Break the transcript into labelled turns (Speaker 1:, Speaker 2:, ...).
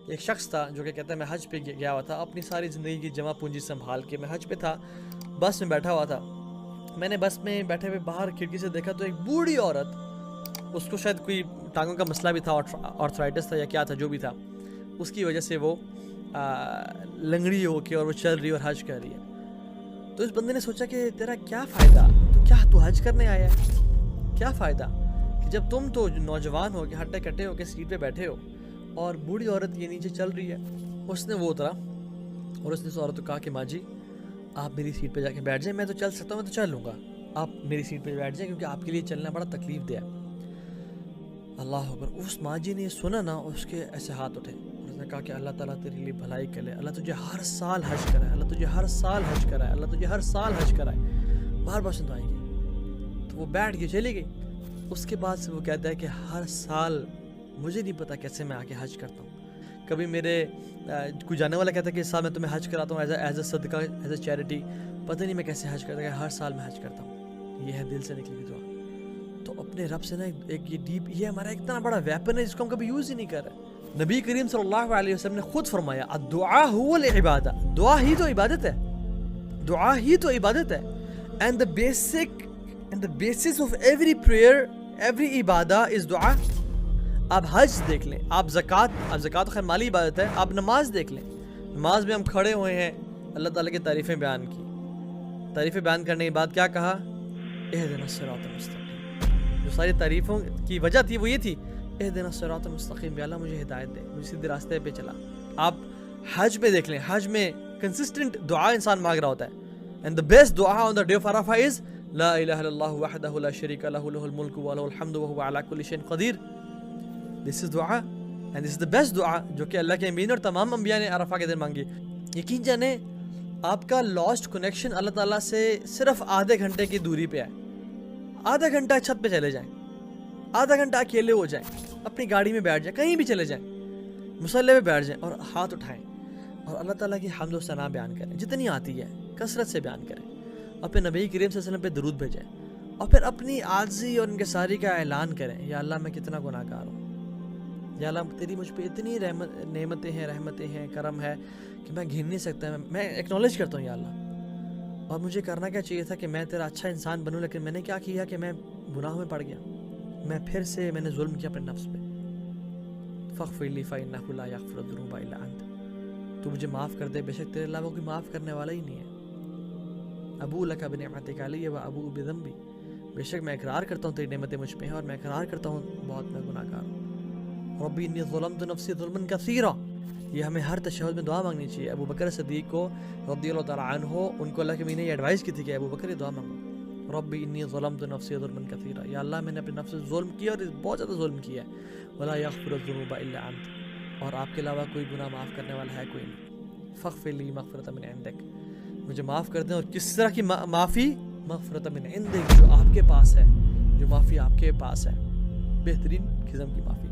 Speaker 1: एक शख्स था जो कि कहता है मैं हज पे गया हुआ था, अपनी सारी ज़िंदगी की जमा पूंजी संभाल के मैं हज पे था, बस में बैठा हुआ था। मैंने बस में बैठे हुए बाहर खिड़की से देखा तो एक बूढ़ी औरत, उसको शायद कोई टांगों का मसला भी था, ऑर्थराइटिस था या क्या था, जो भी था, उसकी वजह से वो लंगड़ी हो के और वो चल रही है और हज कर रही है। तो इस बंदे ने सोचा कि तेरा क्या फ़ायदा, तो क्या तू हज करने आया है, क्या फ़ायदा कि जब तुम तो नौजवान हो के हट्टे कट्टे हो के सीट पे बैठे हो और बूढ़ी औरत ये नीचे चल रही है। उसने वो उतरा और उसने उस औरत को कहा कि माँ जी आप मेरी सीट पे जाके बैठ जाएं, मैं तो चल सकता हूँ, मैं तो चल लूँगा, आप मेरी सीट पे बैठ जाएं क्योंकि आपके लिए चलना बड़ा तकलीफ दे है। अल्लाह अकबर। उस माँ जी ने सुना ना, उसके ऐसे हाथ उठे और उसने कहा कि अल्लाह ताला तेरे लिए भलाई करे, अल्लाह तुझे हर साल हज कराए, अल्लाह तुझे हर साल हज कराए, अल्लाह तुझे हर साल हज कराए। बार बार सुन आएगी। तो वो बैठ के चली गई। उसके बाद से वो कहता है कि हर साल मुझे नहीं पता कैसे मैं आके हज करता हूँ। कभी मेरे कोई जाने वाला कहता है कि इस साल मैं तुम्हें हज कराता हूँ एज अ सदका, एज अ चैरिटी, पता नहीं मैं कैसे हज करता, हर साल मैं हज करता हूँ। ये है दिल से निकली हुई दुआ। तो अपने रब से ना एक ये डीप, ये हमारा इतना बड़ा वेपन है जिसको हम कभी यूज़ ही नहीं कर रहे। नबी करीम सल्लल्लाहु अलैहि वसल्लम ने खुद फरमाया दुआ हुवल इबादा, दुआ ही तो इबादत है, दुआ ही तो इबादत है। And the basis of every prayer, every इबादा इज दुआ। आप हज देख लें, आप ज़कात खैर माली इबादत है, आप नमाज देख लें, नमाज में हम खड़े हुए हैं, अल्लाह ताला की तारीफ़ें बयान की, तारीफ़ें बयान करने के बाद क्या कहा, इहदिनस सिरातल मुस्तकीम। जो सारी तारीफ़ों की वजह थी वो ये थी, इहदिनस सिरातल मुस्तकीम, अल्लाह मुझे हिदायत दे, मुझे सीधे रास्ते पे चला। आप हज में देख लें, हज में कंसिस्टेंट दुआ इंसान मांग रहा होता है। एंड द बेस्ट दुआ on the day of Arafah is ला इलाहा इल्लल्लाहु वहदहु ला शरीका लहु लहुल मुल्कु व लहुल हम्दु व हुवा अला कुल्लि शैइन क़दीर। दिस इज़ दुआ and this is the best दुआ जो कि अल्लाह के अमीन और तमाम अंबिया ने अरफा के दिन मांगी। यकीन जाने आपका लॉस्ट कनेक्शन अल्लाह ताला से सिर्फ आधे घंटे की दूरी पे है। आधा घंटा छत पे चले जाएं, आधा घंटा अकेले हो जाएं, अपनी गाड़ी में बैठ जाएं, कहीं भी चले जाएं, मुसल्ले पे बैठ जाएं और हाथ उठाएं और अल्लाह ताला की हम्द व सना बयान करें, जितनी आती है कसरत से बयान करें, अपने नबी करीम सल्लल्लाहु अलैहि वसल्लम पे दरूद भेजें और फिर अपनी आजी और इनकिसारी का ऐलान करें, या अल्लाह मैं कितना गुनाहगार हूँ, या अल्लाह तेरी मुझ पे इतनी नेमतें हैं, रहमतें हैं, करम है कि मैं गिन नहीं सकता। मैं एक्नॉलेज करता हूँ या अल्लाह, और मुझे करना क्या चाहिए था कि मैं तेरा अच्छा इंसान बनूं, लेकिन मैंने क्या किया कि मैं गुनाह में पड़ गया, मैं फिर से मैंने जुल्म किया अपने नफ्स पे। फ़ग़फ़िरली फ़इन्नहु ला यग़फ़िरुज़्ज़ुनूबा इल्ला अंत, तू मुझे माफ़ कर दे, बेशक तेरे अलावा कोई माफ़ करने वाला ही नहीं है। अबू लका बिनिअमतिका अलैया व अबू बिज़ंबी, बेशक मैं इकरार करता हूँ तेरी नेमतें मुझ पे हैं और मैं इकरार करता हूँ बहुत मैं गुनाहगार हूँ। रब्बी इन्नी ज़लमतु नफ़्सी ज़ुल्मन कसीरा, ये हमें हर तशहुद में दुआ मांगनी चाहिए। अबू बकर सिद्दीक़ को रज़ियल्लाहु तआला अन्हु, उनको अल्लाह के नबी ने ये एडवाइस की थी कि अबू बकर ये दुआ मांगो, रब्बी इन्नी ज़लमतु नफ़्सी ज़ुल्मन कसीरा, या अल्लाह मैंने अपने नफ्स से जुल्म किया और बहुत ज़्यादा जुल्म किया है, वला यग़फ़िरुज़्ज़ुनूबा इल्ला अंत, और आपके अलावा कोई गुनाह माफ़ करने वाला है कोई नहीं। फ़ग़फ़िरली मग़फ़िरतम मिन इंदिक, मुझे माफ़ कर दें, और किस तरह की माफ़ी, मग़फ़िरतम मिन इंदिक, जो आपके पास है, जो माफ़ी आपके पास है, बेहतरीन किस्म की माफ़ी।